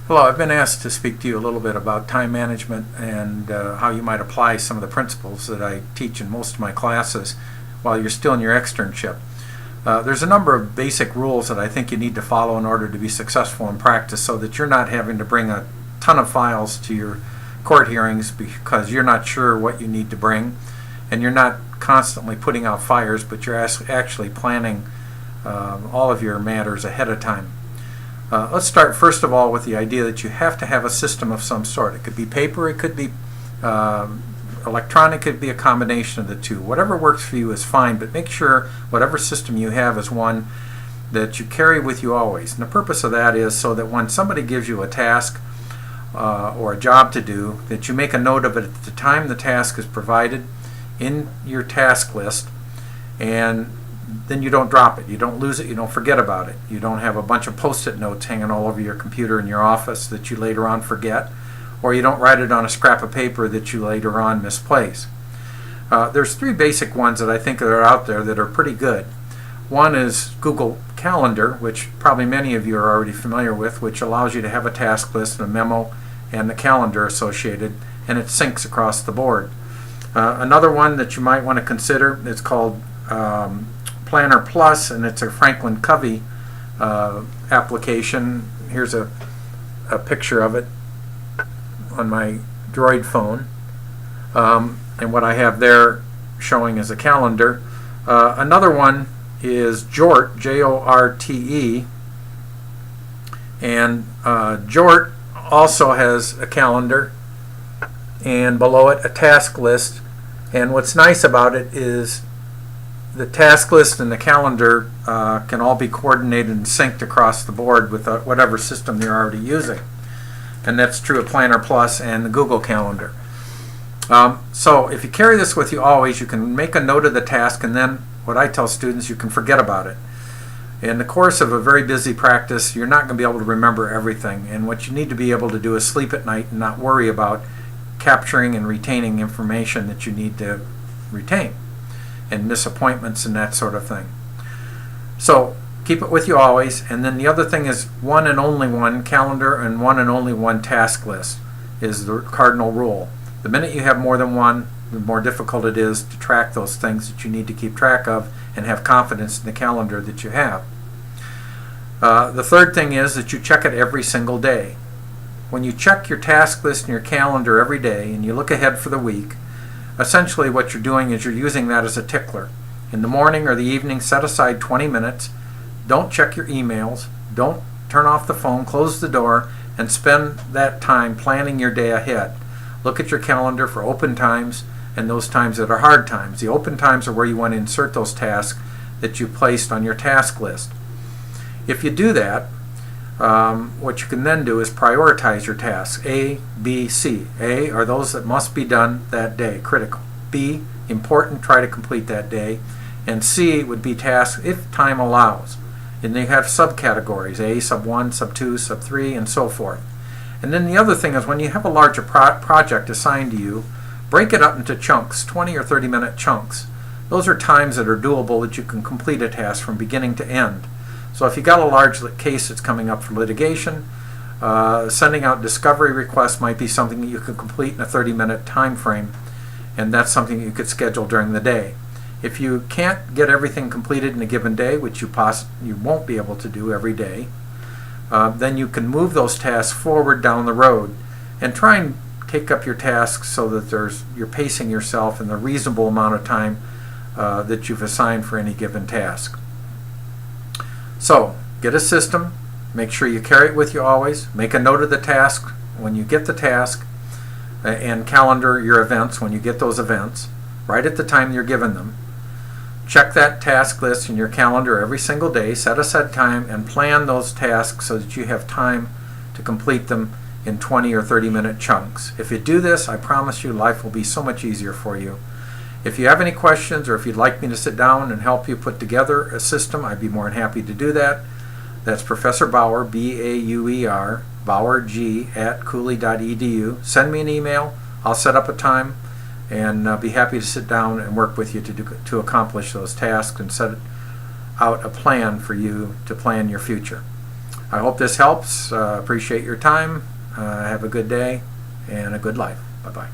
Hello, I've been asked to speak to you a little bit about time management and how you might apply some of the principles that I teach in most of my classes while you're still in your externship. There's a number of basic rules that I think you need to follow in order to be successful in practice so that you're not having to bring a ton of files to your court hearings because you're not sure what you need to bring, and you're not constantly putting out fires, but you're actually planning all of your matters ahead of time. Let's start first of all with the idea that you have to have a system of some sort. It could be paper, it could be electronic, it could be a combination of the two. Whatever works for you is fine, but make sure whatever system you have is one that you carry with you always. And the purpose of that is so that when somebody gives you a task or a job to do, that you make a note of it at the time the task is provided in your task list, and then you don't drop it, you don't lose it, you don't forget about it. You don't have a bunch of post-it notes hanging all over your computer in your office that you later on forget, or you don't write it on a scrap of paper that you later on misplace. There's three basic ones that I think are out there that are pretty good. One is Google Calendar, which probably many of you are already familiar with, which allows you to have a task list, a memo, and the calendar associated, and it syncs across the board. Another one that you might want to consider is called Planner Plus, and it's a Franklin Covey application. Here's a picture of it on my Droid phone, and what I have there showing is a calendar. Another one is Jort, J-O-R-T-E, and Jort also has a calendar, and below it a task list. And what's nice about it is the task list and the calendar can all be coordinated and synced across the board with whatever system you're already using. And that's true of Planner Plus and the Google Calendar. So if you carry this with you always, you can make a note of the task, and then what I tell students, you can forget about it. In the course of a very busy practice, you're not going to be able to remember everything, and what you need to be able to do is sleep at night and not worry about capturing and retaining information that you need to retain, and disappointments and that sort of thing. So keep it with you always. And then the other thing is one and only one calendar and one and only one task list is the cardinal rule. The minute you have more than one, the more difficult it is to track those things that you need to keep track of and have confidence in the calendar that you have. The third thing is that you check it every single day. When you check your task list and your calendar every day and you look ahead for the week, essentially what you're doing is you're using that as a tickler. In the morning or the evening, set aside 20 minutes. Don't check your emails. Don't turn off the phone. Close the door and spend that time planning your day ahead. Look at your calendar for open times and those times that are hard times. The open times are where you want to insert those tasks that you placed on your task list. If you do that, what you can then do is prioritize your tasks. A, B, C. A are those that must be done that day, critical. B, important, try to complete that day. And C would be tasks if time allows. And they have subcategories, A, sub 1, sub 2, sub 3, and so forth. And then the other thing is when you have a larger project assigned to you, break it up into chunks, 20 or 30-minute chunks. Those are times that are doable that you can complete a task from beginning to end. So if you got a large case that's coming up for litigation, sending out discovery requests might be something that you could complete in a 30-minute time frame, and that's something you could schedule during the day. If you can't get everything completed in a given day, which you won't be able to do every day, then you can move those tasks forward down the road and try and take up your tasks so that you're pacing yourself in the reasonable amount of time that you've assigned for any given task. So, get a system, make sure you carry it with you always, make a note of the task when you get the task, and calendar your events when you get those events, right at the time you're given them. Check that task list in your calendar every single day, set aside time, and plan those tasks so that you have time to complete them in 20 or 30-minute chunks. If you do this, I promise you life will be so much easier for you. If you have any questions, or if you'd like me to sit down and help you put together a system, I'd be more than happy to do that. That's Professor Bauer, B-A-U-E-R, Bauer G at Cooley.edu. Send me an email. I'll set up a time and be happy to sit down and work with you to accomplish those tasks and set out a plan for you to plan your future. I hope this helps. Appreciate your time. Have a good day and a good life. Bye-bye.